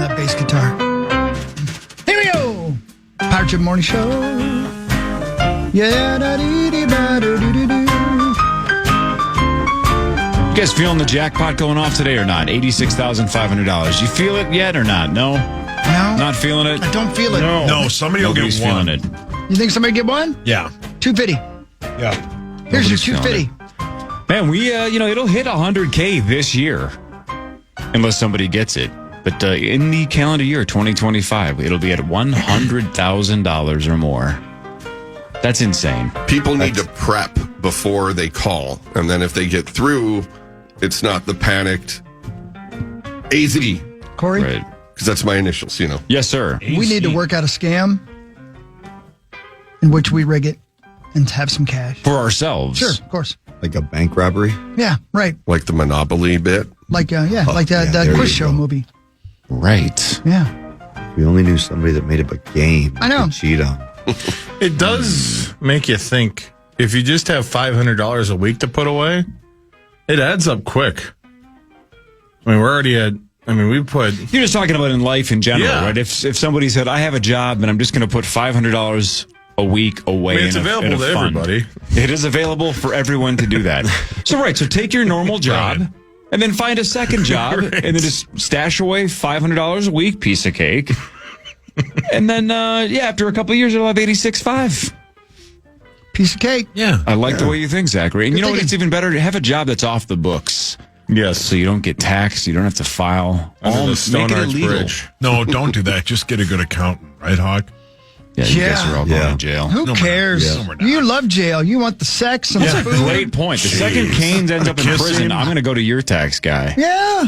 that bass guitar. Here we go. Power Trip Morning Show. Yeah, da dee dee ba do do do do. You guys feeling the jackpot going off today or not? $86,500. You feel it yet or not? No? No. Not feeling it? I don't feel it. No, somebody Nobody's will get one. feeling it. You think somebody get one? Yeah. 250. Yeah. Here's Nobody's your feeling 250. Man, we, it'll hit 100K this year. Unless somebody gets it. But in the calendar year 2025, it'll be at $100,000 or more. That's insane. People need to prep before they call. And then if they get through, it's not the panicked AZ. Corey? Right. Because that's my initials, Yes, sir. We need to work out a scam in which we rig it and have some cash. For ourselves. Sure, of course. Like a bank robbery? Yeah, right. Like the Monopoly bit. Like that there quiz you show go. movie. Right. Yeah. We only knew somebody that made up a game. I know. To cheat on. It does make you think. If you just have $500 a week to put away, it adds up quick. I mean, we're already at. I mean, we put. You're just talking about in life in general, Yeah. right? If somebody said, I have a job and I'm just going to put $500 a week away I mean, it's in a available to fund. everybody. It is available for everyone to do that. So take your normal job Right. and then find a second job Right. and then just stash away $500 a week, piece of cake. And then, after a couple of years, it'll have 86.5. Piece of cake. Yeah. I like the way you think, Zachary. And Good you know what? thinking. It's even better to have a job that's off the books. Yes. So you don't get taxed. You don't have to file. Under the Stone Make it Arch illegal. Bridge. No, don't do that. Just get a good accountant, right, Hawk? Yeah, you guys Yeah. are all going Yeah. to jail. Who cares? No, we're not. You love jail. You want the sex and the food. Great point. The second Keynes ends up in Kissing. prison, I'm going to go to your tax guy. Yeah.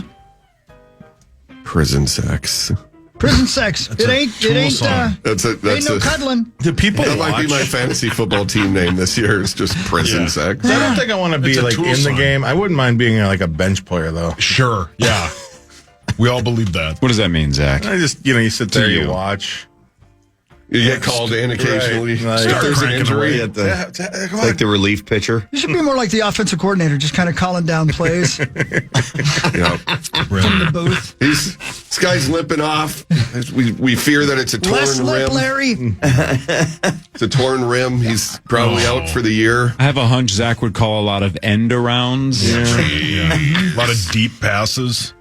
Prison sex. Prison sex. It ain't Tool song. That's ain't that's no cuddling. Do people That watch? might be my fantasy football team name this year. It's just prison Yeah. sex. I don't think I want to be It's a like Tool in the song. game. I wouldn't mind being like a bench player though. Sure. Yeah. We all believe that. What does that mean, Zach? I just you sit there, you. you watch. You get called in occasionally. Right. If there's an Cranking injury. away. It's like the relief pitcher. You should be more like the offensive coordinator, just kind of calling down plays Yeah. from the booth. This guy's limping off. We fear that it's a Less torn lip, rim. Larry. It's a torn rim. He's probably out for the year. I have a hunch Zach would call a lot of end arounds. Yeah. A lot of deep passes.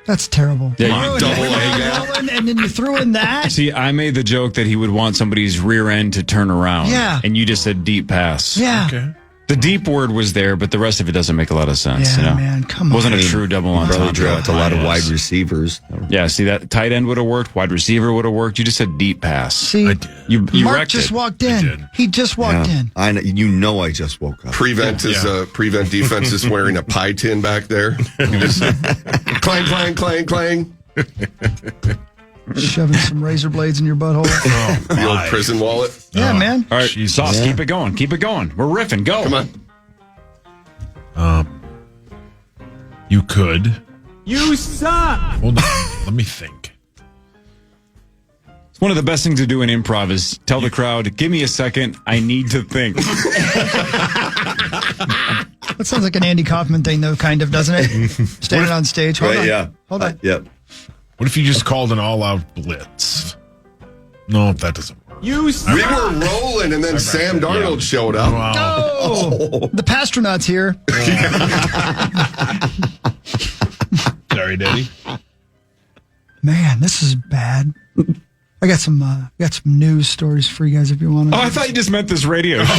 That's terrible. Yeah, Oh, you double and leg rolling, and then you threw in that. See, I made the joke that he would want somebody's rear end to turn around. Yeah. And you just said deep pass. Yeah. Okay. The deep word was there, but the rest of it doesn't make a lot of sense. Yeah, man, come on. Wasn't a true double Probably entendre. dropped a lot of wide receivers. Yeah, see, that tight end would have worked. Wide receiver would have worked. You just said deep pass. See, I did. You Mark wrecked just it. walked in. did. He just walked in. I know. I just woke up. Prevent defense is wearing a pie tin back there. You just clang, clang, clang, clang. Shoving some razor blades in your butthole. The old prison wallet. Yeah, man. All right, Jesus. Sauce, keep it going. Keep it going. We're riffing. Go. Come on. You could. You suck. Hold on. Let me think. One of the best things to do in improv is tell the crowd, give me a second, I need to think. That sounds like an Andy Kaufman thing, though, kind of, doesn't it? Standing on stage. Hold Right? on. Yeah. Hold on. Yep. What if you just called an all-out blitz? No, that doesn't work. You We were rolling, and then Sam Darnold showed up. Wow. Oh, the Pastronauts here. Sorry, Daddy. Man, this is bad. I got some news stories for you guys if you want to. Oh, I thought you just meant this radio show.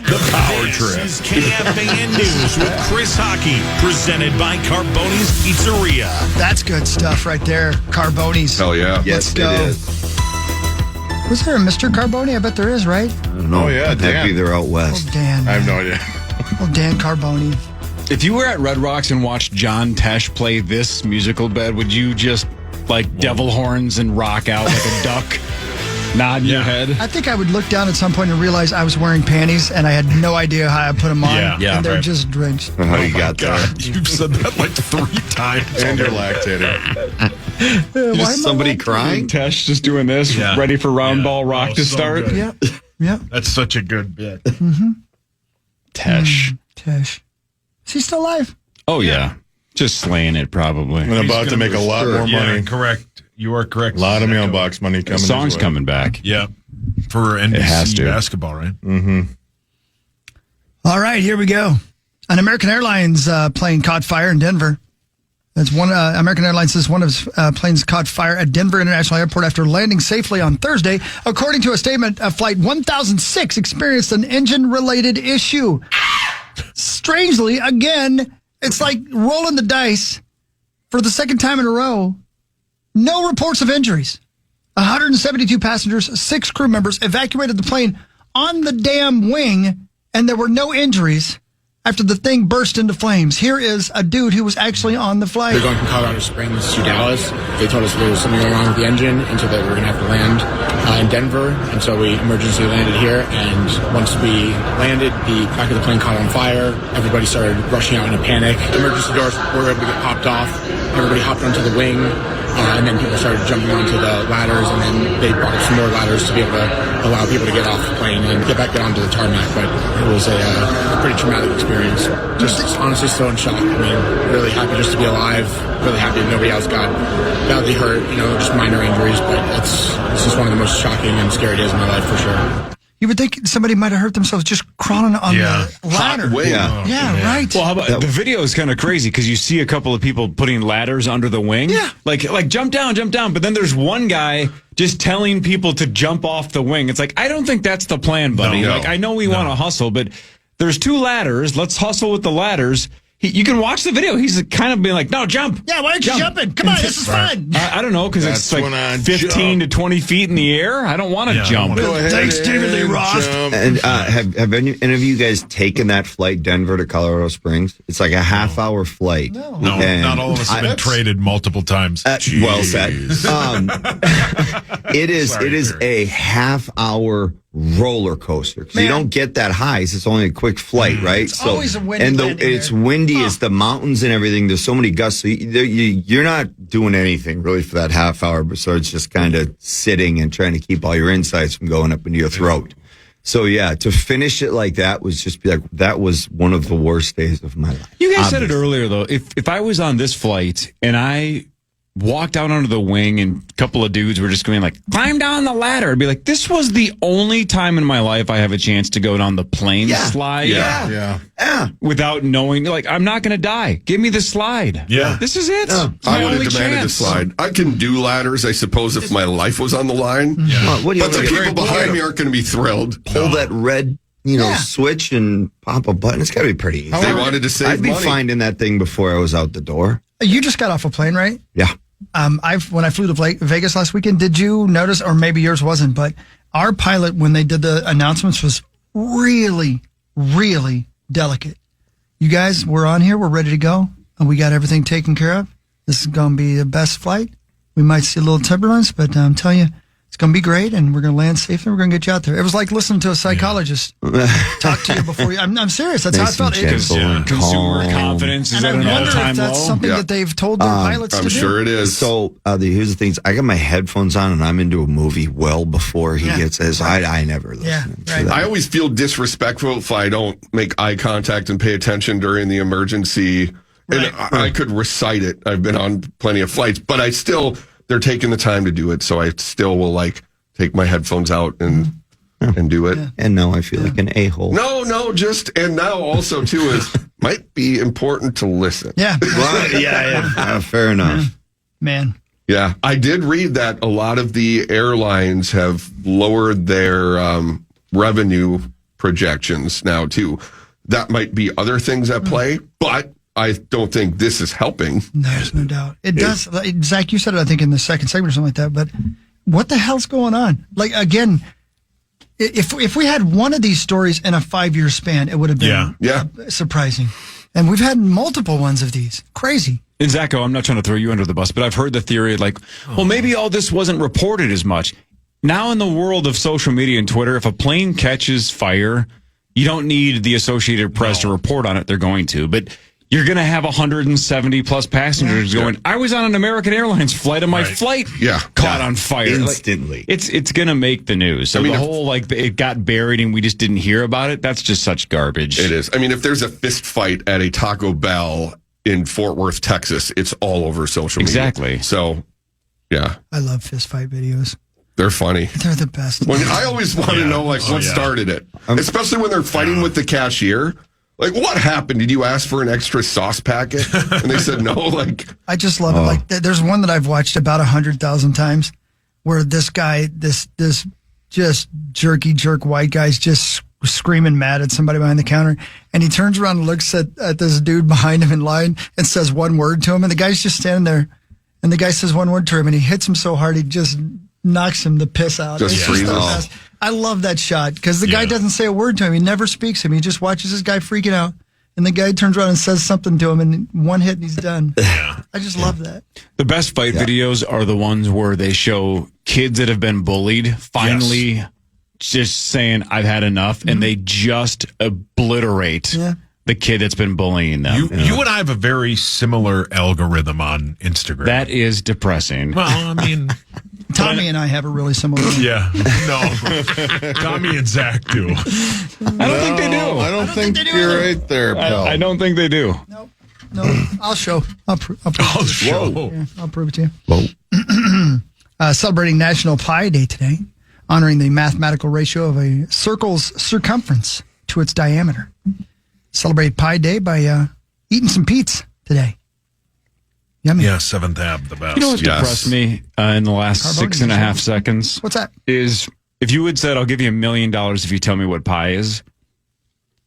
The power trip. This is KFAN News with Chris Hockey, presented by Carboni's Pizzeria. That's good stuff right there. Carboni's. Hell yeah. Yes, go. it is. Was there a Mr. Carboni? I bet there is, right? I don't know. Oh, yeah, Dan. Happy they're out west. Oh, Dan. I have no idea. Oh, Dan Carboni. If you were at Red Rocks and watched John Tesh play this musical bed, would you just like devil horns and rock out like a duck, nod in your head? I think I would look down at some point and realize I was wearing panties and I had no idea how I put them on. Yeah, and they're right. just drenched. How you got there? God, you've said that like 3 times. And you're lactating. Just somebody crying? Tesh just doing this, Yeah. ready for round Yeah. ball rock Oh, to so start. good. Yep. Yep. That's such a good bit. Tesh. Tesh. Is he still alive? Oh, yeah. Just slaying it, probably. And about to make a lot more money. Correct. You are correct. A lot of mailbox money The coming. song's his way. coming back. Yeah. For It has NBC to. basketball, right? All right, here we go. An American Airlines plane caught fire in Denver. That's one. American Airlines says one of its planes caught fire at Denver International Airport after landing safely on Thursday. According to a statement, Flight 1006 experienced an engine-related issue. Strangely, again, it's like rolling the dice for the second time in a row. No reports of injuries. 172 passengers, 6 crew members evacuated the plane on the damn wing, and there were no injuries after the thing burst into flames. Here is a dude who was actually on the flight. We're going from Colorado Springs to Dallas. They told us there was something wrong with the engine, and so that we were going to have to land in Denver. And so we emergency landed here. And once we landed, the back of the plane caught on fire. Everybody started rushing out in a panic. Emergency doors were able to get popped off. Everybody hopped onto the wing. And then people started jumping onto the ladders, and then they brought up some more ladders to be able to allow people to get off the plane and get back onto the tarmac. But it was a pretty traumatic experience. Just honestly still in shock. I mean, really happy just to be alive. Really happy that nobody else got badly hurt, just minor injuries. But it's just one of the most shocking and scary days of my life for sure. You would think somebody might have hurt themselves just crawling on the ladder. Wing. Yeah, right. Well, how about the video is kind of crazy because you see a couple of people putting ladders under the wing. Yeah. Like jump down. But then there's one guy just telling people to jump off the wing. It's like, I don't think that's the plan, buddy. No. Like, I know we want to hustle, but there's 2 ladders. Let's hustle with the ladders. You can watch the video. He's kind of being like, no, jump. Yeah, why aren't you jumping? Come on, this is fun. I don't know, because it's That's when I like 15 to 20 feet in the air. I don't want to jump. Go ahead. Thanks, David Lee Roth. And have any of you guys taken that flight, Denver to Colorado Springs? It's like a half-hour flight. No, And not all of us have been traded multiple times. Well said. It is a half-hour roller coaster. 'Cause you don't get that high. So it's only a quick flight, right? It's always a windy and landing it's there. windy. It's the mountains and everything. There's so many gusts. So you're not doing anything really for that half hour. So it's just kind of sitting and trying to keep all your insides from going up into your throat. So yeah, to finish it like that was just that was one of the worst days of my life. You guys said it earlier, though. If I was on this flight and I walked out onto the wing and a couple of dudes were just going like, climb down the ladder, I'd be like, this was the only time in my life I have a chance to go down the plane slide Yeah. without knowing, like, I'm not going to die. Give me the slide. Yeah. This is it. It's I my would only have demanded chance. a slide. I can do ladders, I suppose, if my life was on the line. What do you But the want to people behind me aren't going to be thrilled. pull that red, switch and pop a button? It's got to be pretty easy. They wanted to save I'd be money. finding that thing before I was out the door. You just got off a plane, right? Yeah. When I flew to Vegas last weekend, did you notice, or maybe yours wasn't, but our pilot, when they did the announcements, was really, really delicate. You guys, we're on here. We're ready to go. And we got everything taken care of. This is going to be the best flight. We might see a little turbulence, but I'm telling you, it's going to be great, and we're going to land safely. We're going to get you out there. It was like listening to a psychologist talk to you before you. I'm serious. That's how I felt. Consumer confidence is And at I an wonder all-time if that's low. something that they've told their pilots to I'm do. sure it is. So here's the things. I got my headphones on and I'm into a movie well before he gets his. I never listen. Yeah, to right. that. I always feel disrespectful if I don't make eye contact and pay attention during the emergency. And I could recite it. I've been on plenty of flights, but they're taking the time to do it. So I still will take my headphones out and do it. And now I feel like an a-hole. No, and now also too might be important to listen. Yeah, Well, fair enough. man. Yeah, I did read that a lot of the airlines have lowered their revenue projections now too. That might be other things at play, but I don't think this is helping. There's no doubt. It does. Zach, you said it, I think, in the second segment or something like that, but what the hell's going on? Like, again, if we had one of these stories in a 5-year span, it would have been surprising. And we've had multiple ones of these. Crazy. And Zacho, I'm not trying to throw you under the bus, but I've heard the theory well, maybe all this wasn't reported as much. Now in the world of social media and Twitter, if a plane catches fire, you don't need the Associated Press to report on it. They're going to. But you're going to have 170 plus passengers going, I was on an American Airlines flight and my flight caught on fire. Instantly. It's going to make the news. So the whole, it got buried and we just didn't hear about it, that's just such garbage. It is. I mean, if there's a fist fight at a Taco Bell in Fort Worth, Texas, it's all over social media. Exactly. So, yeah, I love fist fight videos. they're funny. They're the best. I always want to know what started it, especially when they're fighting with the cashier. Like, what happened? Did you ask for an extra sauce packet? And they said no. Like, I just love it. Like, there's one that I've watched about 100,000 times, where this guy, this just jerk white guy's just screaming mad at somebody behind the counter, and he turns around and looks at this dude behind him in line and says one word to him, and the guy's just standing there, and the guy says one word to him, and he hits him so hard he just knocks him the piss out. Just freezes. I love that shot because the guy doesn't say a word to him. He never speaks to him. He just watches this guy freaking out, and the guy turns around and says something to him, and one hit and he's done. I just love that. The best fight videos are the ones where they show kids that have been bullied finally just saying, I've had enough, and they just obliterate the kid that's been bullying them. You and I have a very similar algorithm on Instagram. That is depressing. Well, I mean... Tommy and I have a really similar one. Yeah. No. Tommy and Zach do. I don't think they do. I don't think you're right there, pal. I don't think they do. No, I'll show. I'll prove it to you. I'll prove it to you. Celebrating National Pi Day today, honoring the mathematical ratio of a circle's circumference to its diameter. Celebrate Pi Day by eating some pizza today. Yummy. Yeah, 7th Ave, the best. You know what depressed me in the last 6.5 seconds? What's that? Is if you had said, I'll give you $1 million if you tell me what pi is.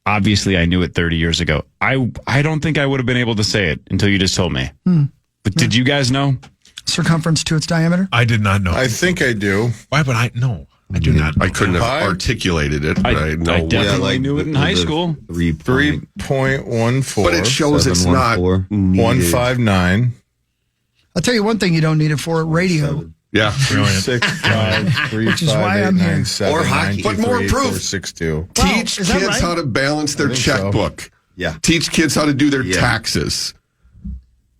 Obviously, I knew it 30 years ago. I don't think I would have been able to say it until you just told me. But did you guys know? Circumference to its diameter? I did not know. I think I do. Why would I? No, I do not know. I couldn't have articulated it, but I know. I definitely knew it in high school. 3.14. But it shows it's not needed. 159. I'll tell you one thing you don't need it for, radio. Yeah. 6, 5, 3, Which is 5, why 8, I'm 9, here. 7, Or hockey. 9, 2, But more 3, 8, proof. 4, 6, 2. Teach is that kids right? how to balance their think so. checkbook. Yeah. Teach kids how to do their taxes.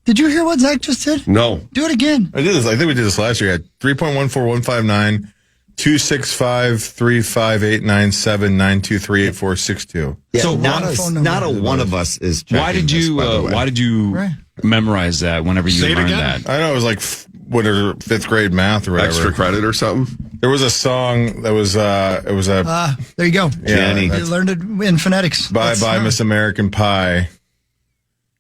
Did you hear what Zach just did? No. Do it again. I did this. I think we did this last year. I had 3.14159, 265, 35897, 9238462. Yeah, So not what- a, not a one of us is. Why did checking you? this, by the way. Why did you Right. memorize that? Whenever you Say it learned again. that, I know it was like whatever 5th grade math or whatever. Extra credit or something? There was a song that was it was a There you go. Jenny. You learned it in phonetics. Bye That's Bye smart. Miss American Pie.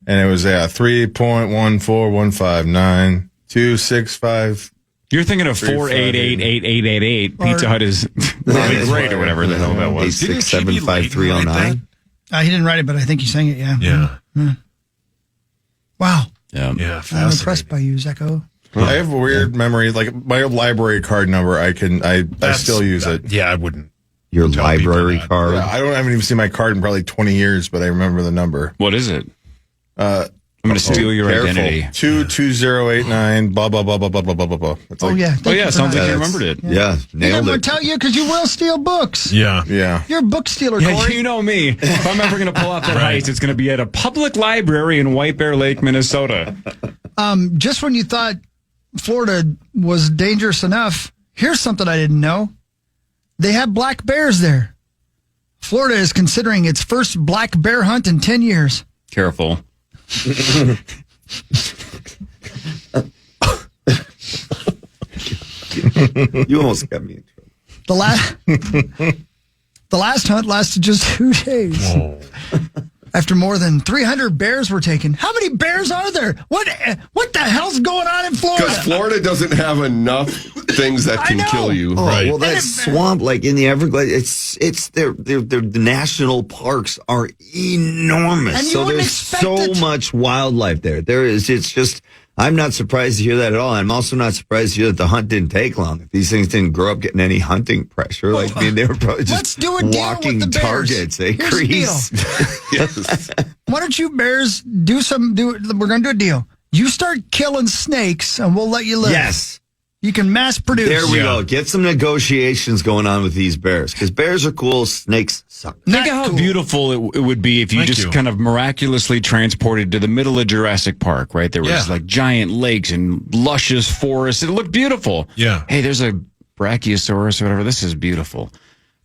And it was 3.14159, 265. you're thinking of 4888888. Pizza Hut is really great or whatever the hell that was. 8675309. He didn't write it, but I think he sang it, yeah. Yeah. Wow. Yeah. Yeah. I'm Fascinating. impressed by you, Zacho. I have a weird memory. Like my library card number, I still use it. Yeah, I wouldn't. Your Tell library people that. card. Yeah, I haven't even seen my card in probably 20 years, but I remember the number. What is it? I'm going to steal your identity. 22089, blah, blah, blah, blah, blah, blah, blah, blah. It's Oh, like, yeah. Oh yeah, sounds like you that. remembered it. Yeah, I'm nailed going it. to tell you because you will steal books. Yeah. Yeah. You're a book stealer, Yeah, Corey. you know me. If I'm ever going to pull off that Right. heist, it's going to be at a public library in White Bear Lake, Minnesota. Just when you thought Florida was dangerous enough, here's something I didn't know. They have black bears there. Florida is considering its first black bear hunt in 10 years. Careful. You almost got me in trouble. The last hunt lasted just 2 days. After more than 300 bears were taken. How many bears are there? What the hell's going on in Florida? Because Florida doesn't have enough things that can I know. kill you. Oh, Right. well, that swamp, like in the Everglades, it's the national parks are enormous. And you so wouldn't there's expect so it. much wildlife there. It's just, I'm not surprised to hear that at all. I'm also not surprised to hear that the hunt didn't take long. If these things didn't grow up getting any hunting pressure, like, I mean, they were probably Let's just do a deal walking with the bears. targets. Here's the Crease. Yes. Why don't you bears we're going to do a deal. You start killing snakes and we'll let you live. Yes. You can mass produce. There we Yeah. go. Get some negotiations going on with these bears because bears are cool. Snakes suck. Think Not of how cool. beautiful it would be if you Thank just you. kind of miraculously transported to the middle of Jurassic Park, right? There was Yeah. like giant lakes and luscious forests. It looked beautiful. Yeah. Hey, there's a Brachiosaurus or whatever. This is beautiful.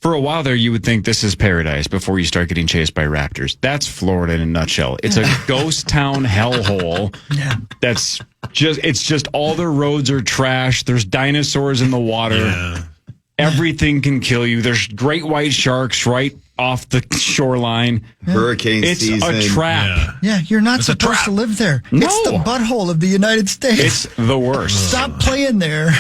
For a while there, you would think this is paradise before you start getting chased by raptors. That's Florida in a nutshell. It's a ghost town hellhole. Yeah. It's just all the roads are trash. There's dinosaurs in the water. Yeah. Everything can kill you. There's great white sharks right off the shoreline. Hurricane It's season. a trap. Yeah, you're not It's a supposed trap. to live there. No. It's the butthole of the United States. It's the worst. Stop playing there.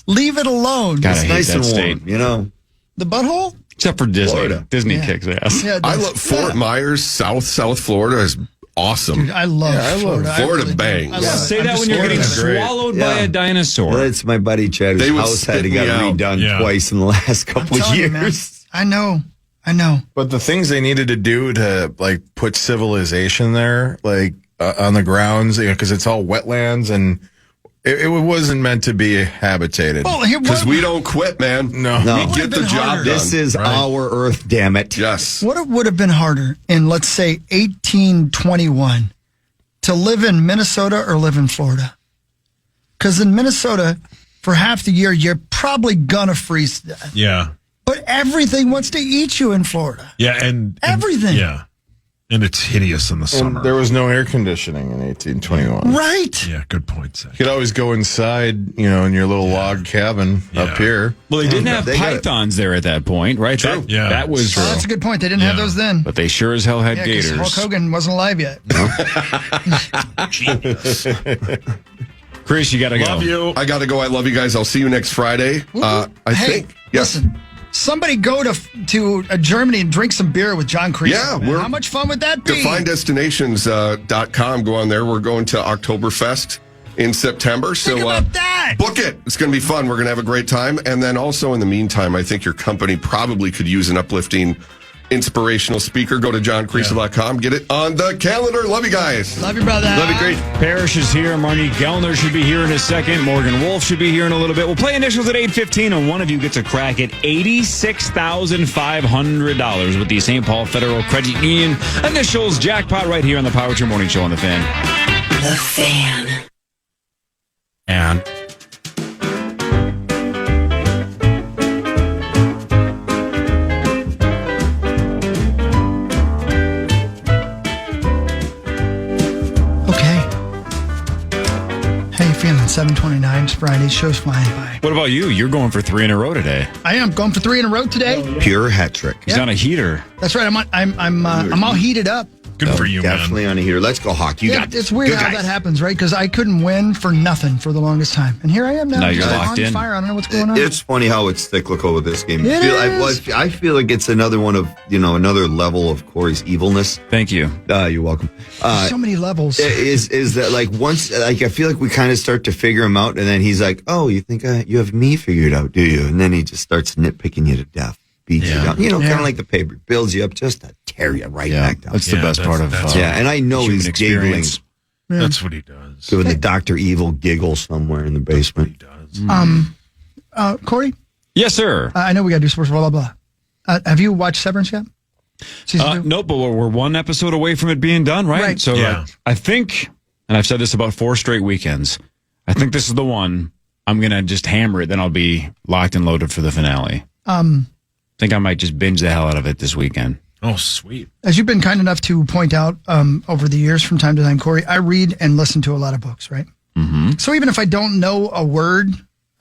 Leave it alone. God, I It's hate nice that and state. warm, you know. The butthole? Except for Disney. Florida. Disney Yeah. kicks ass. Yeah, it I does. love Fort Myers, South Florida is awesome. Dude, I love Florida. I Florida really do. bangs. I love Yeah, it. Say I'm that just when you're getting Florida. great. swallowed by Yeah. a dinosaur. Well, it's my buddy Chad, They whose would house had to spit get me out. redone Yeah. twice in the last couple of Telling you, man. years. I know. But the things they needed to do to like put civilization there, like on the grounds, because it's all wetlands and it wasn't meant to be habitated. Well, here, Because we don't quit, man. No. No. We Would've get the been job harder. done. This is our Earth, damn it. Yes. what would have been harder in, let's say, 1821 to live in Minnesota or live in Florida? Because in Minnesota, for half the year, you're probably going to freeze to death. Yeah. But everything wants to eat you in Florida. Yeah. And Everything. Yeah. And it's hideous in the summer. And there was no air conditioning in 1821. Right. Yeah. Good point, Zach. You could always go inside, in your little log cabin up here. Well, they didn't have They got it. pythons there at that point, right? True. That, that was Oh, that's a good point. They didn't have Yeah. those then. But they sure as hell had Yeah, because gators. Hulk Hogan wasn't alive yet. Chris, you got to go. Love you. I got to go. I love you guys. I'll see you next Friday. I hey, think. Yes. listen. Somebody go to Germany and drink some beer with John Creasy. Yeah, man. How much fun would that be? DefineDestinations.com. Go on there. We're going to Oktoberfest in September. Think So about that. book it. It's going to be fun. We're going to have a great time. And then also in the meantime, I think your company probably could use an uplifting, inspirational speaker. Go to johncreasy.com. Get it on the calendar. Love you guys. Love you, brother. That'd be great. Parrish is here. Marney Gellner should be here in a second. Morgan Wolfe should be here in a little bit. We'll play initials at 8:15, and one of you gets a crack at $86,500 with the St. Paul Federal Credit Union initials jackpot right here on the Power Trip Morning Show on the Fan. The Fan. And Okay. How you feeling? 7:29. It's Friday. Show's flying by. what about you? You're going for 3 in a row today. I am going for 3 in a row today. Pure hat trick. He's on a heater. That's right. I'm all heated up. Good for you, Definitely on a heater. Let's go, Hawk. You Yeah, got this. it's weird Good how guys. that happens, right? Because I couldn't win for nothing for the longest time, and here I am now. Now you're just locked on in. fire. I don't know what's going on. It's funny how it's cyclical with this game. It is. I feel like it's another one of, another level of Corey's evilness. Thank you. You're welcome. So many levels. Is that like once, like, I feel like we kind of start to figure him out, and then he's like, oh, you think you have me figured out, do you? And then he just starts nitpicking you to death. Beats you down. Kind Yeah. of like the paper. Builds you up just to tear you right Yeah, back down. that's the Yeah, best part of that's- Yeah, and I know human he's giggling, experience. That's what he does. doing the Dr. Evil giggle somewhere in the basement. He does. Corey, Yes, sir. I know we got to do sports, blah, blah, blah. Have you watched Severance yet? Season 2? Nope, but we're one episode away from it being done, right? Right. So Yeah. I think, and I've said this about 4 straight weekends, I think this is the one. I'm going to just hammer it, then I'll be locked and loaded for the finale. I think I might just binge the hell out of it this weekend. Oh, sweet. As you've been kind enough to point out over the years from time to time, Corey, I read and listen to a lot of books, right? Mm-hmm. So even if I don't know a word,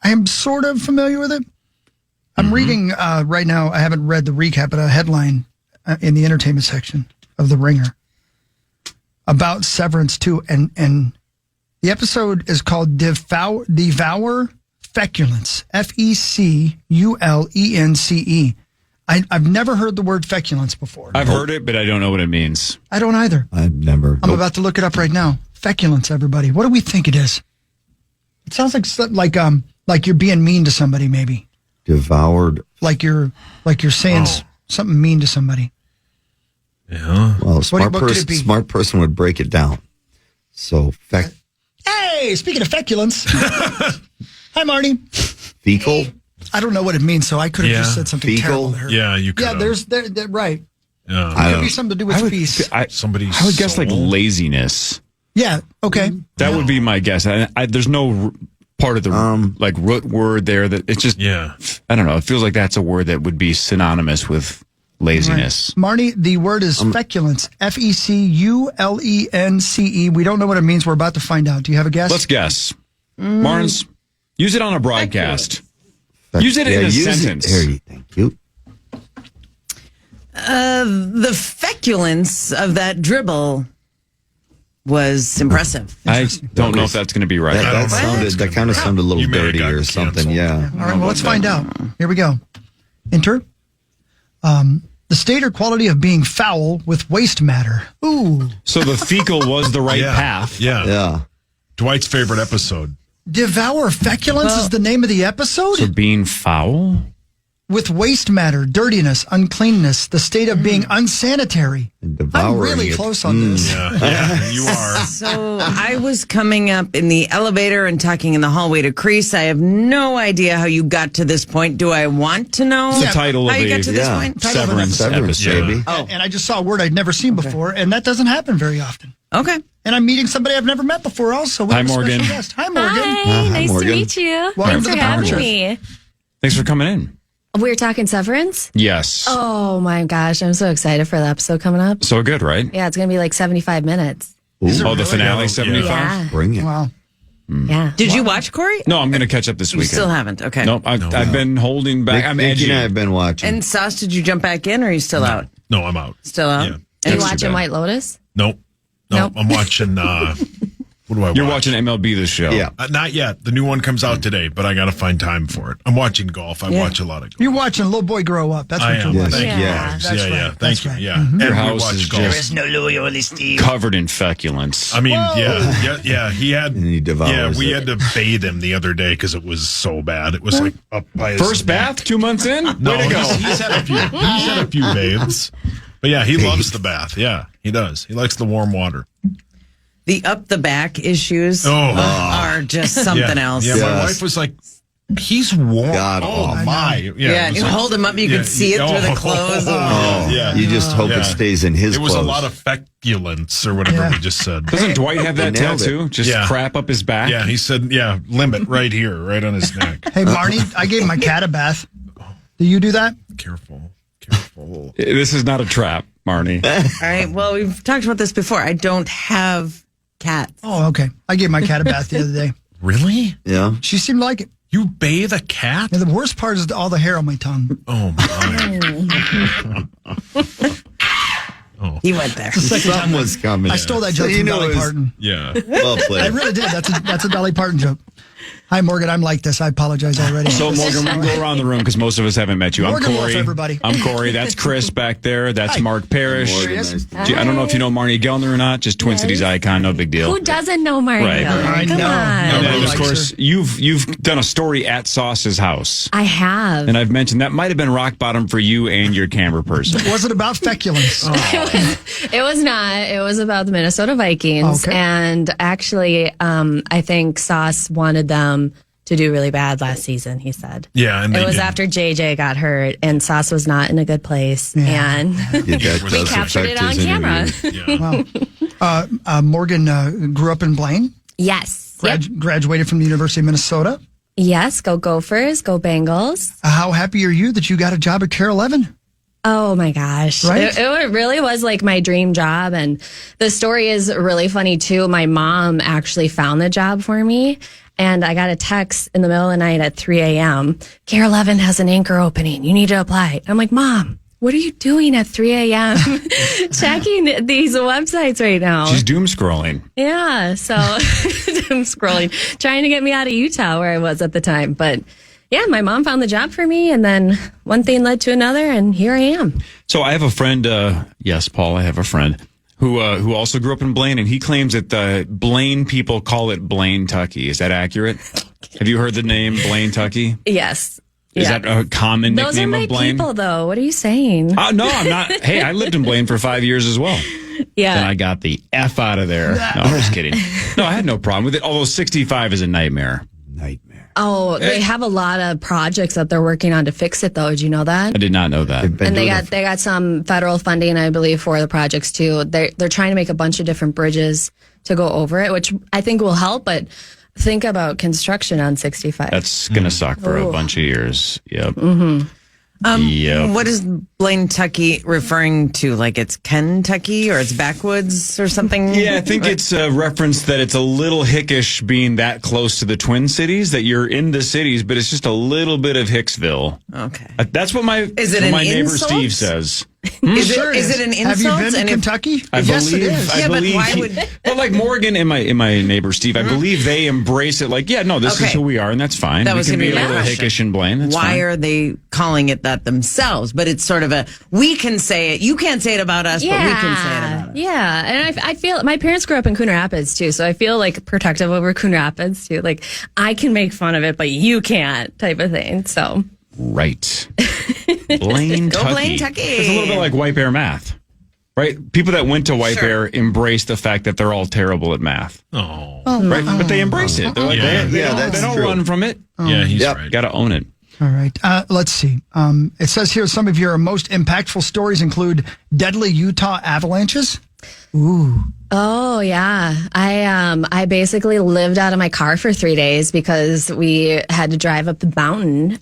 I am sort of familiar with it. I'm reading right now, I haven't read the recap, but a headline in the entertainment section of The Ringer about Severance 2. And the episode is called Devour Feculence, Feculence. I've never heard the word feculence before. I've heard it, but I don't know what it means. I don't either. I've never. I'm about to look it up right now. Feculence, everybody. What do we think it is? It sounds like you're being mean to somebody, maybe. Devoured. Like you're saying something mean to somebody. Yeah. Well, what could it be? smart person would break it down. So, Hey, speaking of feculence. Hi, Marnie. fecal. I don't know what it means, so I could have Yeah. just said something Fecal? terrible there. Yeah, you could. Yeah, there's right. Yeah. I Could don't be something to do with feast. Somebody's I would guess like soul. laziness. Yeah. Okay. That would be my guess. There's no part of the root word there that it's just, I don't know. It feels like that's a word that would be synonymous with laziness. Right. Marnie, the word is feculence. F-E-C-U-L-E-N-C-E. We don't know what it means. We're about to find out. Do you have a guess? Let's guess. Marnes, use it on a broadcast. Use it in a sentence. Thank you. The feculence of that dribble was impressive. I don't know if that's going to be right. That kind of sounded a little dirty or something. Yeah. All right, well, let's find out. Here we go. Enter. The state or quality of being foul with waste matter. Ooh. So the fecal was the right path. Yeah. Dwight's favorite episode. Devour feculence is the name of the episode? So being foul? With waste matter, dirtiness, uncleanness, the state of being unsanitary. I'm really close on this. Yeah, you are. So I was coming up in the elevator and talking in the hallway to Crease. I have no idea how you got to this point. Do I want to know the title how of you got to this point? Severance episode. Oh. And I just saw a word I'd never seen before, and that doesn't happen very often. Okay. And I'm meeting somebody I've never met before also. Hi, Morgan. Hi, Morgan. Hi, nice to meet you. Welcome Thanks to for the having Power me. Thanks for coming in. We're talking severance? Yes. Oh my gosh, I'm so excited for the episode coming up. So good, right? Yeah, it's going to be like 75 minutes. The finale, 75? Yeah. Bring it. Wow. Yeah. Did you watch, Corey? No, I'm going to catch up this You weekend. still haven't. Okay. Nope, I've been holding back. I'm Nikki edgy. and I have been watching. And Sauce, did you jump back in or are you still out? No, I'm out. Still out? Yeah. Are you That's too watching bad. White Lotus? Nope. No, I'm watching. What do I watch? You're watching MLB this show. Yeah. Not yet. The new one comes out today, but I got to find time for it. I'm watching golf. I watch a lot of golf. You're watching a little boy grow up. That's what I am. you're Thank watching. you. Yeah. Yes. That's Yeah. right. Thank That's you. right. Yeah. Your And we house watch is golf. just No Louis or Steve. covered in feculence. I mean, yeah. He had. And he devours Yeah, we it. had to bathe him the other day because it was so bad. It was like up by his First neck. bath, 2 months in? No, Way to go. he's had a few. He's had a few bathes, but yeah, he loves the bath. Yeah, he does. He likes the warm water. The up the back issues are just something else. Yeah, my wife was like, "He's warm." God, oh oh, my! Yeah, it was you like- hold him up, you can see it through the clothes. Yeah, You just hope it stays in his It was clothes. a lot of feculence or whatever we just said. Doesn't Dwight have that They nailed tattoo? Just crap up his back? Yeah, he said, limit right here, right on his neck. Hey, Marnie, I gave my cat a bath. Do you do that? Careful. This is not a trap, Marnie. All right, well, we've talked about this before. I don't have cats. Oh, okay. I gave my cat a bath the other day. Really? Yeah. She seemed to like it. You bathe a cat? And the worst part is all the hair on my tongue. Oh my! He went there. The second time Something was coming. I stole that joke So from Dolly it was- Parton. Yeah. Well I played. really did. That's a Dolly Parton joke. Hi, Morgan. I'm like this. I apologize already. So, Morgan, we can go around the room because most of us haven't met you. Morgan I'm Wolfe, Corey. everybody. I'm Corey. That's Chris back there. That's Hi. Mark Parrish. Morgan, Yes. nice to meet I don't know if you know Marney Gellner or not. Just Twin Cities icon. No big deal. Who doesn't know Marney Right. Gellner? I Come know. on. And then, Nobody of likes course, her. you've done a story at Sauce's house. I have. And I've mentioned that might have been rock bottom for you and your camera person. Was it about feculence? It was not. It was about the Minnesota Vikings. Okay. And actually, I think Sauce wanted them to do really bad last season, he said. Yeah, and It they was didn't. after JJ got hurt and Sauce was not in a good place. And Yeah, that we does captured it affect on his camera. interview. Wow. Morgan grew up in Blaine, Yes. Yep. graduated from the University of Minnesota. Yes. Go Gophers. Go Bengals. How happy are you that you got a job at KARE 11? Oh my gosh. Right? It really was like my dream job. And the story is really funny too. My mom actually found the job for me. And I got a text in the middle of the night at 3 a.m. KARE 11 has an anchor opening. You need to apply. I'm like, Mom, what are you doing at 3 a.m. checking these websites right now? She's doom scrolling. Yeah. So I'm scrolling, trying to get me out of Utah where I was at the time. But yeah, my mom found the job for me. And then one thing led to another. And here I am. So I have a friend, yes, Paul, I have a friend who also grew up in Blaine, and he claims that the Blaine people call it Blaine Tucky. Is that accurate? Have you heard the name Blaine Tucky? Yes. Is that a common Those are nickname my of Blaine? people, though. What are you saying? No, I'm not. Hey, I lived in Blaine for 5 years as well. Yeah. Then I got the F out of there. No, I'm just kidding. No, I had no problem with it, although 65 is a nightmare. Nightmare. Oh, they have a lot of projects that they're working on to fix it, though. Did you know that? I did not know that. They've been And they doing got they got some federal funding, I believe, for the projects too. They're trying to make a bunch of different bridges to go over it, which I think will help. But think about construction on 65. That's going to suck for a bunch of years. Yep. What is Blaine Tucky referring to? Like it's Kentucky or it's backwoods or something? Yeah, I think it's a reference that it's a little hickish being that close to the Twin Cities, that you're in the cities, but it's just a little bit of Hicksville. Okay. That's what my neighbor insult? Steve says. Is it an insult? Have you been to Kentucky? Yes, it is. I believe. But why would? But like Morgan and my neighbor Steve, I believe they embrace it. Like, yeah, no, this is who we are, and that's fine. That was we can going to be be a little hickish and blame. That's why fine. are they calling it that themselves? But it's sort of we can say it. You can't say it about us, but we can say it about us. Yeah, and I feel my parents grew up in Coon Rapids too, so I feel like protective over Coon Rapids too. Like I can make fun of it, but you can't, type of thing. So right, Blaine Go Tucky. Blaine Tucky. It's a little bit like White Bear math, right? People that went to White Bear embrace the fact that they're all terrible at math. Oh. Right, but they embrace it. They're like, they don't run from it. Yeah, he's right. Got to own it. All right. Let's see. It says here some of your most impactful stories include deadly Utah avalanches. Ooh. Oh yeah, I basically lived out of my car for 3 days because we had to drive up the mountain.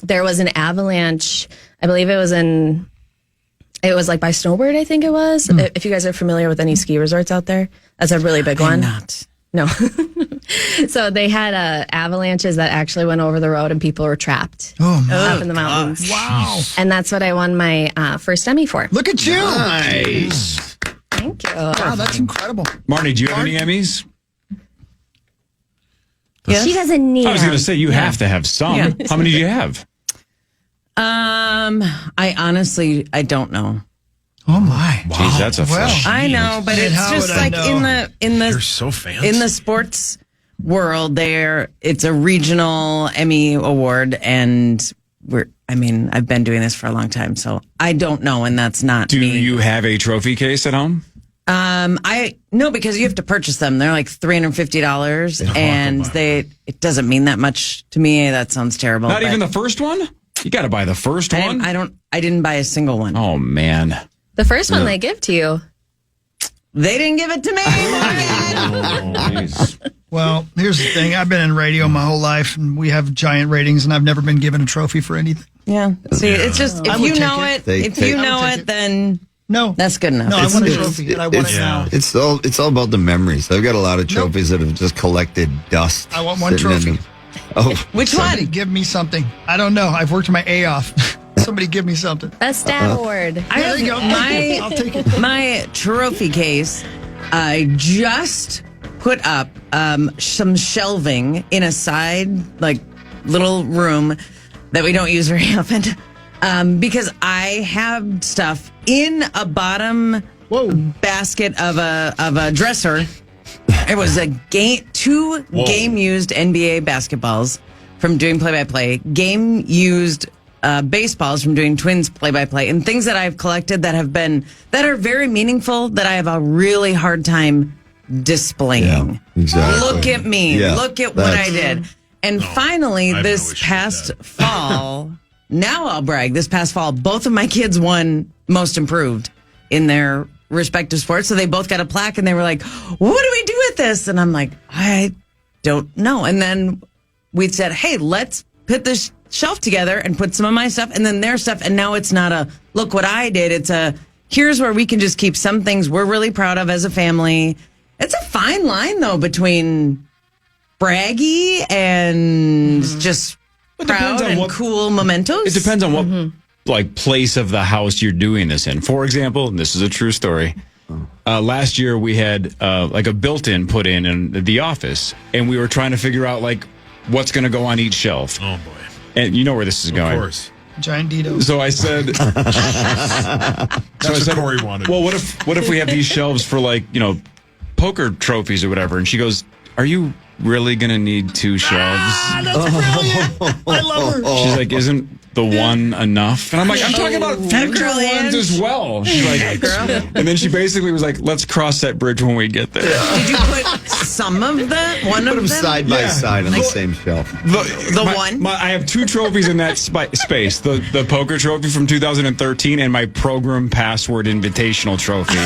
There was an avalanche. I believe it was like by Snowbird, I think it was. If you guys are familiar with any ski resorts out there, that's a really big one. I'm not. No. So they had avalanches that actually went over the road and people were trapped up in the mountains. Wow. And that's what I won my first Emmy for. Look at you. Nice. Thank you. Wow, that's incredible. Marnie, do you have any Emmys? She doesn't need I was going to them. say you have to have some. Yeah. How many do you have? I honestly, I don't know. Oh my. Jeez, that's a fresh. I know, but it's how just would I like know? in the You're so fancy. in the sports world, it's a regional Emmy award, and I've been doing this for a long time, so I don't know, and that's not Do me. you have a trophy case at home? No, because you have to purchase them. They're like $350, and it doesn't mean that much to me. That sounds terrible. Not but even the first one? You got to buy the first one. I didn't buy a single one. Oh man. The first one they give to you. They didn't give it to me. Jeez. Well, here's the thing. I've been in radio my whole life, and we have giant ratings, and I've never been given a trophy for anything. Yeah. See, it's just I if would you take know it. it, then No. that's good enough. No, I want a trophy, and I want it now. It's all about the memories. I've got a lot of trophies that have just collected dust. I want one sitting in trophy. them. Oh, Which Somebody one? give me something. I don't know. I've worked my A off. Somebody give me something. Best dad award. There you go. I'll take it. My trophy case, I just put up some shelving in a side, like, little room that we don't use very often because I have stuff in a bottom basket of a dresser. It was two game-used NBA basketballs from doing play-by-play, game-used baseballs from doing Twins play-by-play, and things that I've collected that are very meaningful that I have a really hard time displaying. Yeah, exactly. Look at me. Yeah, Look at what I did. And finally, have this no issue with past that. fall, now I'll brag, this past fall, both of my kids won Most Improved in their respective sports. So they both got a plaque and they were like, what do we do with this? And I'm like, I don't know. And then we said, hey, let's put this shelf together and put some of my stuff and then their stuff. And now it's not a look what I did. It's a here's where we can just keep some things we're really proud of as a family. It's a fine line, though, between braggy and just proud and cool mementos. It depends on what like place of the house you're doing this in. For example, and this is a true story. Last year we had like a built-in put in the office, and we were trying to figure out like what's going to go on each shelf. Oh boy! And you know where this is going. Of course. Giant Dito. So I said, That's what Corey wanted. well, what if we have these shelves for like, poker trophies or whatever? And she goes, are you really going to need 2 shelves? That's brilliant. I love her. She's like, isn't the one enough? And I'm like, I'm talking about future brilliant. ones as well. She's like, and then she basically was like, let's cross that bridge when we get there. Did you put some of them? One Put of them them? side by side on the same shelf. The one? I have 2 trophies in that space. The poker trophy from 2013 and my program password invitational trophy.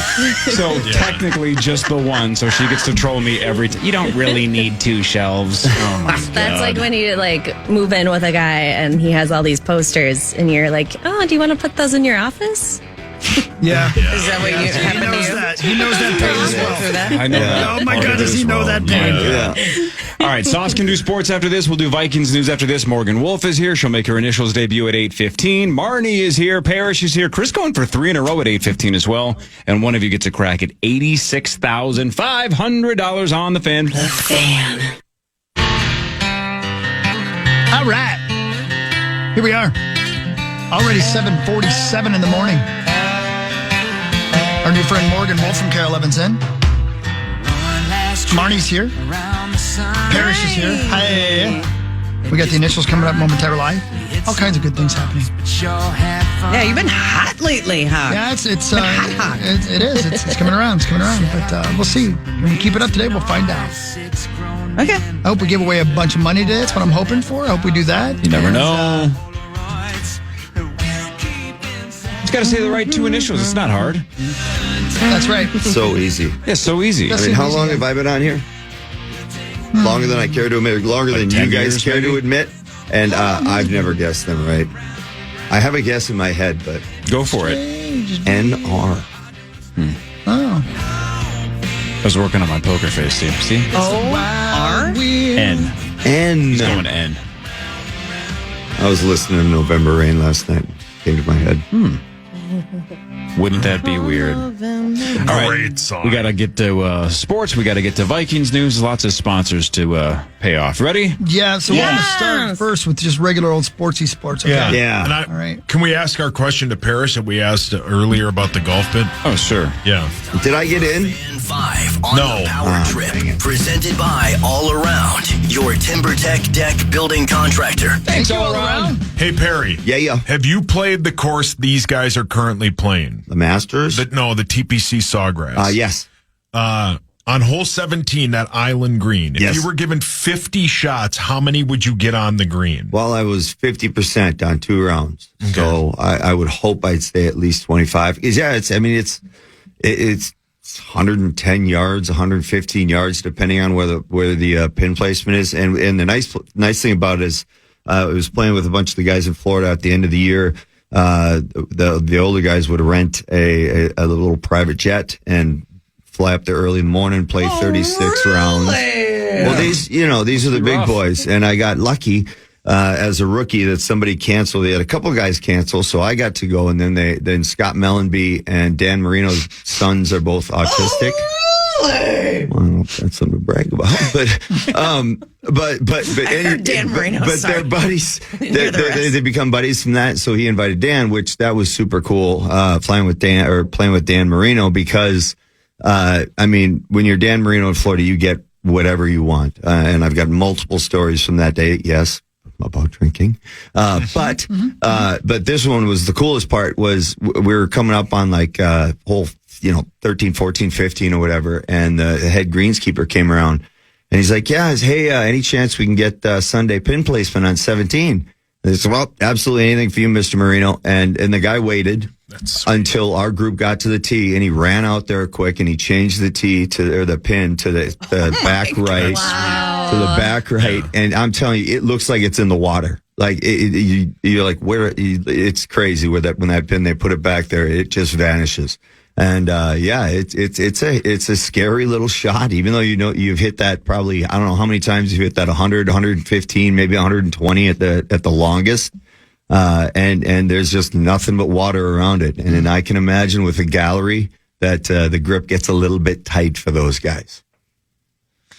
So technically just the one. So she gets to troll me every time. You don't really need 2 shelves. Oh my God. That's like when you like move in with a guy and he has all these posters and you're like, oh, do you want to put those in your office? Yeah. Is that what you He happened to knows you? that. He knows that pain as Go well. through that? I know that. Oh my part God, of does it he as know well. that pain? Yeah. All right, Sauce can do sports after this. We'll do Vikings news after this. Morgan Wolfe is here. She'll make her initials debut at 8:15. Marnie is here. Parrish is here. Chris going for 3 in a row at 8:15 as well. And one of you gets a crack at $86,500 on the Fan. The Fan. All right. Here we are. Already 7:47 in the morning. Our new friend Morgan Wolfe from KARE 11's in. Marnie's here. Parrish is here. Hey. We got the initials coming up momentarily. All kinds of good things happening. Yeah, you've been hot lately, huh? Yeah, it's hot. it is. It's coming around. It's coming around. But we'll see. When we keep it up today, we'll find out. Okay. I hope we give away a bunch of money today. That's what I'm hoping for. I hope we do that. You never know. Just got to say the right 2 initials. It's not hard. That's right. So easy. Yeah, so easy. I mean, how long have I been on here? Longer than I care to admit. Longer than you 10 guys years, care maybe? to admit. And I've never guessed them right. I have a guess in my head, but Go for it. NR. Oh. I was working on my poker face, too. See? R? N. N. He's going N. I was listening to November Rain last night. Came to my head. Wouldn't that be weird? All right. Great song. We got to get to sports. We got to get to Vikings news. Lots of sponsors to pay off. Ready? Yeah, so we're going to start first with just regular old sportsy sports. Okay? Yeah. Yeah. And All right. Can we ask our question to Parrish that we asked earlier about the golf bit? Oh, sure. Yeah. Did I get in? Fan 5 on No. the Power Trip. Presented by All Around, your TimberTech deck building contractor. Thanks all around. Hey, Perry. Yeah. Have you played the course these guys are currently playing? The Masters? The TPC Sawgrass. Yes. On hole 17, that island green. If Yes. you were given 50 shots, how many would you get on the green? Well, I was 50% on 2 rounds. So I would hope I'd stay at least 25. Yeah, it's 110 yards, 115 yards, depending on where the pin placement is. And the nice thing about it is, I was playing with a bunch of the guys in Florida at the end of the year. The older guys would rent a little private jet and fly up there early in the morning, play 36 rounds. Well, these are the big boys, and I got lucky as a rookie that somebody canceled. They had a couple of guys cancel, so I got to go. And then Scott Mellenby and Dan Marino's sons are both autistic. Well, that's something to brag about. But Dan Marino, but sorry. they're buddies. They become buddies from that. So he invited Dan, which that was super cool. Playing with Dan Marino because when you're Dan Marino in Florida, you get whatever you want. And I've got multiple stories from that day. Yes. About drinking. But this one was the coolest part was we were coming up on like hole 13, 14, 15 or whatever, and the head greenskeeper came around and he's like, hey, any chance we can get Sunday pin placement on 17? And I said, well, absolutely anything for you, Mr. Marino. And the guy waited until our group got to the tee, and he ran out there quick and he changed the tee the pin to the back right. Wow. To the back right. And I'm telling you, it looks like it's in the water. Like you're like, where? It's crazy when that pin, they put it back there, it just vanishes. And it's a scary little shot, even though you've hit that probably, I don't know how many times you've hit that 100, 115, maybe 120 at the longest. And there's just nothing but water around it. And then I can imagine with a gallery that the grip gets a little bit tight for those guys.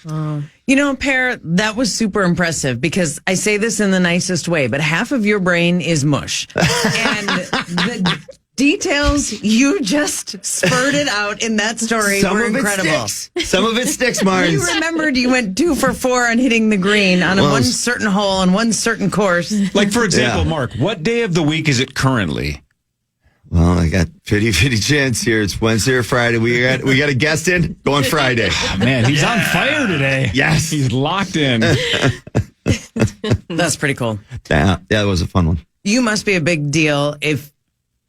Per, that was super impressive because I say this in the nicest way, but half of your brain is mush. And the details you just spurted out in that story were incredible. Some of it sticks, Mars. You remembered you went 2 for 4 on hitting the green on one certain hole on one certain course. Like, for example, Mark, what day of the week is it currently? Well, I got 50-50 chance here. It's Wednesday or Friday. We got a guest in going Friday. Oh, man, he's on fire today. Yes. He's locked in. That's pretty cool. Yeah, that was a fun one. You must be a big deal if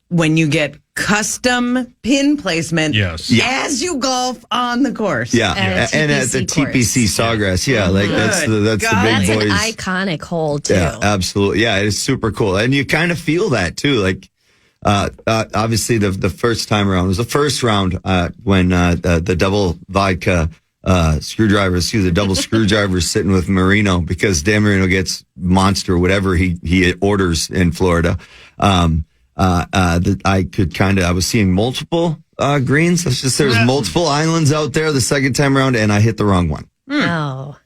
when you get custom pin placement Yes. as you golf on the course. Yeah, At a and at the TPC TPC Sawgrass, like that's the God. big That's boys. an iconic hole, too. Yeah, absolutely. Yeah, it's super cool, and you kind of feel that too. Like, obviously, the first time around was the first round when the double vodka the double screwdriver sitting with Marino because Dan Marino gets monster whatever he orders in Florida. I was seeing multiple greens. Let's just say there's multiple islands out there the second time around, and I hit the wrong one. Oh.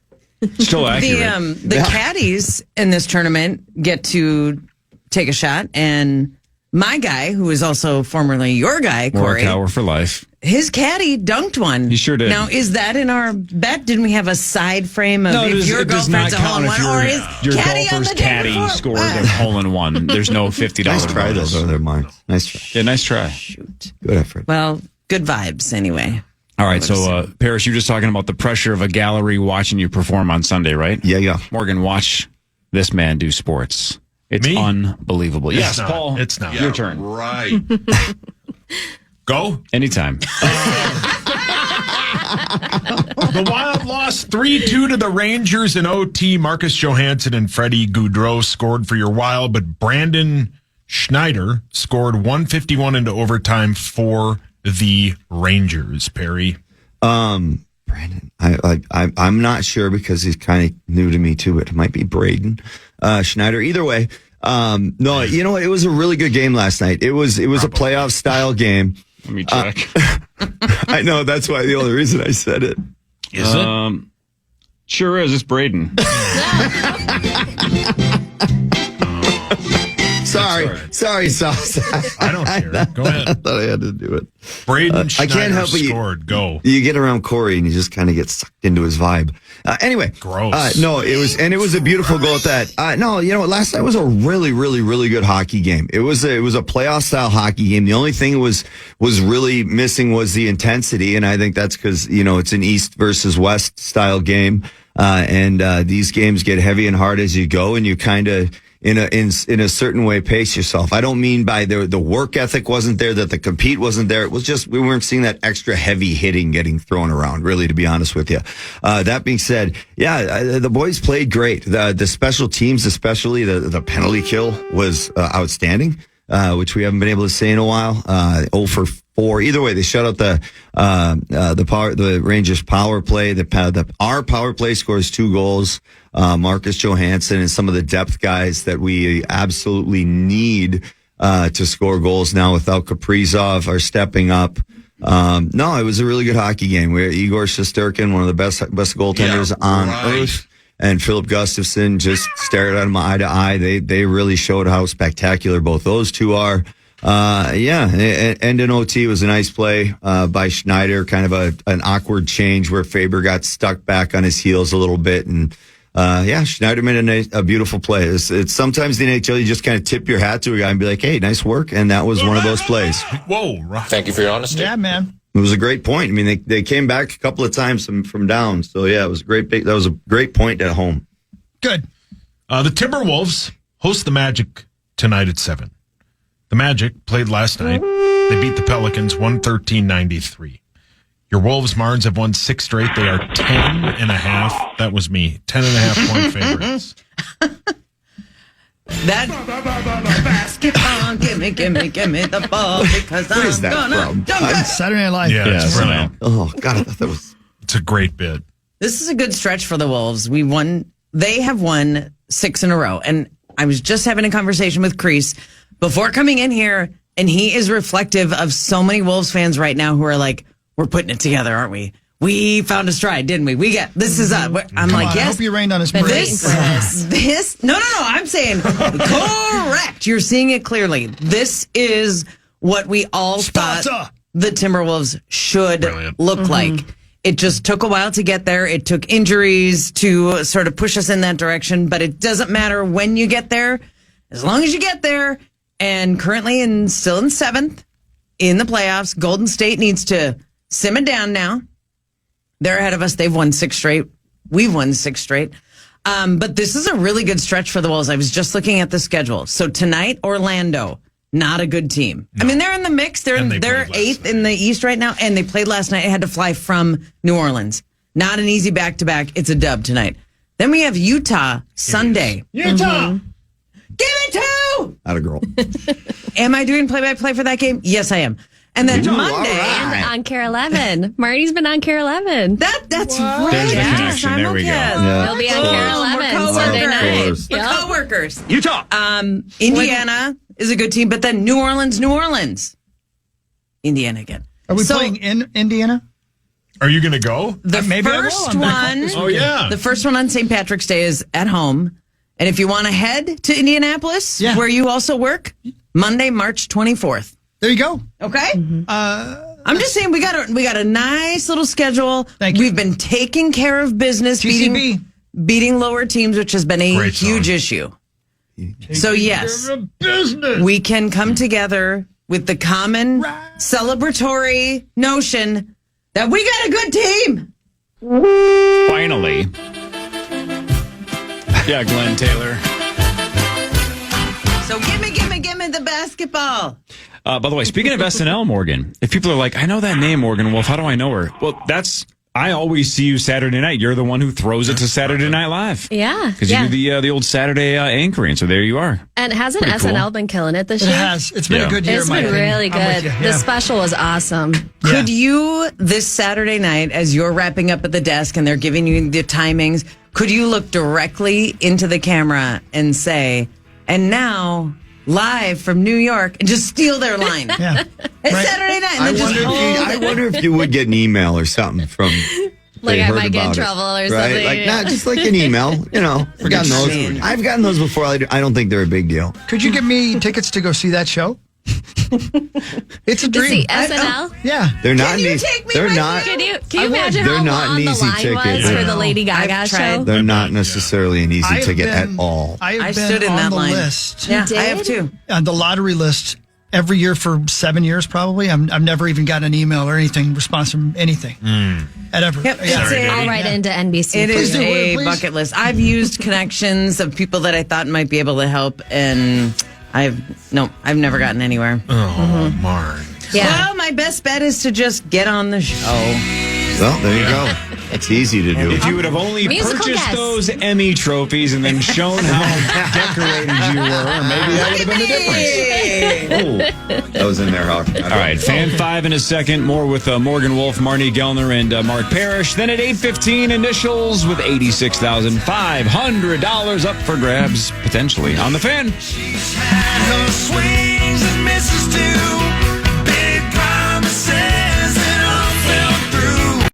Still accurate. The caddies in this tournament get to take a shot, and my guy, who is also formerly your guy, Corey, Morikawa for life. his caddy dunked one. He sure did. Now, is that in our bet? Didn't we have a side frame of if your it does girlfriend's not a count hole-in-one, or if his your caddy on golfer's the day caddy before? scored a hole-in-one. There's no $50 Nice try, bonus. though, there, Mark. Nice try. Yeah, nice try. Shoot. Good effort. Well, good vibes anyway. All right, so Paris, you were just talking about the pressure of a gallery watching you perform on Sunday, right? Yeah. Morgan, watch this man do sports. It's Me? unbelievable. Yes, not. Paul. It's not. Your turn. Right. Go. Anytime. The Wild lost 3-2 to the Rangers in OT. Marcus Johansson and Freddie Gaudreau scored for your Wild, but Brandon Schneider scored 151 into overtime for the Rangers. Perry. Brandon, I'm not sure because he's kind of new to me too, but it might be Braden Schneider. Either way, no, you know what? It was a really good game last night. It was a playoff style game. Let me check. I know that's why the only reason I said it. Is it? Sure is. It's Braden. Sorry, Sauce. I don't care. Go ahead. I thought I had to do it. Braden Schneider I can't help but scored. Go. You get around Corey and you just kind of get sucked into his vibe. Anyway, Gross. No, it was a beautiful goal at that. No, you know what? Last night was a really, really, really good hockey game. It was a playoff style hockey game. The only thing was really missing was the intensity, and I think that's because it's an East versus West style game, and these games get heavy and hard as you go, and you kind of. In a certain way, pace yourself. I don't mean by the work ethic wasn't there, that the compete wasn't there. It was just we weren't seeing that extra heavy hitting getting thrown around, really, to be honest with you. That being said, the boys played great. The special teams, especially the penalty kill, was outstanding, which we haven't been able to say in a while. 0 for 4. Either way, they shut out the Rangers power play. Our power play scores 2 goals. Marcus Johansson and some of the depth guys that we absolutely need to score goals now without Kaprizov are stepping up. No, it was a really good hockey game. Igor Shesterkin, one of the best goaltenders on earth, and Philip Gustafsson just stared at him eye to eye. They really showed how spectacular both those two are. And in OT was a nice play by Schneider, kind of an awkward change where Faber got stuck back on his heels a little bit, and Schneider made a beautiful play. It's sometimes in the NHL you just kind of tip your hat to a guy and be like, "Hey, nice work," and that was one of those plays. Whoa! Thank you for your honesty. Yeah, man. It was a great point. I mean, they came back a couple of times from down, so yeah, it was a great. That was a great point at home. Good. The Timberwolves host the Magic tonight at 7. The Magic played last night. They beat the Pelicans 113-93. Your Wolves, Marnes, have won 6 straight. They are 10.5. That was me. 10.5 point favorites. That basketball, gimme the ball because What is I'm that gonna from? dunk it. Saturday Night Live. Yeah, it's brilliant. Oh God, I thought that was. It's a great bit. This is a good stretch for the Wolves. They have won 6 in a row. And I was just having a conversation with Kreese before coming in here, and he is reflective of so many Wolves fans right now who are like, we're putting it together, aren't we? We found a stride, didn't we? This is us. I'm Come like, on, yes. I hope you rained on us. Been parade. waiting for this. No. I'm saying correct. You're seeing it clearly. This is what we all thought the Timberwolves should look like. It just took a while to get there. It took injuries to sort of push us in that direction, but it doesn't matter when you get there, as long as you get there. And currently still in 7th in the playoffs. Golden State needs to simmer down now. They're ahead of us. They've won 6 straight. We've won 6 straight. But this is a really good stretch for the Wolves. I was just looking at the schedule. So tonight, Orlando, not a good team. I mean, they're in the mix. They're And they played last 8th in the East right now, and they played last night. It had to fly from New Orleans. Not an easy back-to-back. It's a dub tonight. Then we have Utah Sunday. Utah. Give it to! Not a girl. Am I doing play-by-play for that game? Yes, I am. And then Monday. And on KARE 11. Marty's been on KARE 11. That's right. There's the Yeah. connection. There we go. Yeah. He'll be on KARE 11 Sunday night. We're Yep. co-workers. Utah. Indiana is a good team, but then New Orleans. Indiana again. Are we playing in Indiana? Are you going to go? The Maybe I will. first I'm back one. home. Oh, yeah. The first one on St. Patrick's Day is at home. And if you want to head to Indianapolis, Yeah. where you also work, Monday, March 24th. There you go. Okay? I'm just saying we got a nice little schedule. Thank you. We've been taking care of business, TCB. beating lower teams, which has been a Great song. huge issue. So yes, we can come together with the common celebratory notion that we got a good team. Finally. Yeah, Glenn Taylor. So give me the basketball. By the way, speaking of SNL, Morgan, if people are like, I know that name, Morgan Wolfe, how do I know her? Well, I always see you Saturday night. You're the one who throws it to Saturday Night Live. Yeah. Because you do the old Saturday anchoring, so there you are. And hasn't Pretty cool. SNL been killing it this It year? has. It's been Yeah. a good year. It's in my been opinion. really I'm with good. you. The Yeah. special was awesome. Could you, this Saturday night, as you're wrapping up at the desk and they're giving you the timings, could you look directly into the camera and say, and now, live from New York, and just steal their line? Yeah. It's Right. Saturday night. And I then just wonder if you would get an email or something from. Like they I heard might get in about it, trouble or right? something. Like not just like an email. You know, I've gotten those. I've gotten those before. I don't think they're a big deal. Could you give me tickets to go see that show? It's a To dream. see SNL? Yeah. They're not. you an e- take me they're with not. Can you imagine They're how not long an the easy line ticket. was Yeah. for the Lady Gaga I've show? tried. They're not necessarily an easy ticket at all. I I've stood been in that on the line. list. Yeah, You I have did? too. On the lottery list every year for 7 years, probably. I've never even gotten an email or anything response from anything at ever. Yep, Yeah. it's I'll write into NBC. It for is you. a please. bucket list. I've used connections of people that I thought might be able to help, and I've never gotten anywhere. Oh, Marn. Yeah. Well, my best bet is to just get on the show. Well, there you go. It's easy to do. If you would have only Musical purchased guest. those Emmy trophies and then shown how decorated you were, maybe that would have been the difference. Oh, that was in there, Hawk. All right, Fan 5 in a second. More with Morgan Wolfe, Marney Gellner, and Mark Parrish. Then at 8:15, initials with $86,500 up for grabs, potentially, on the Fan. Swings and misses too.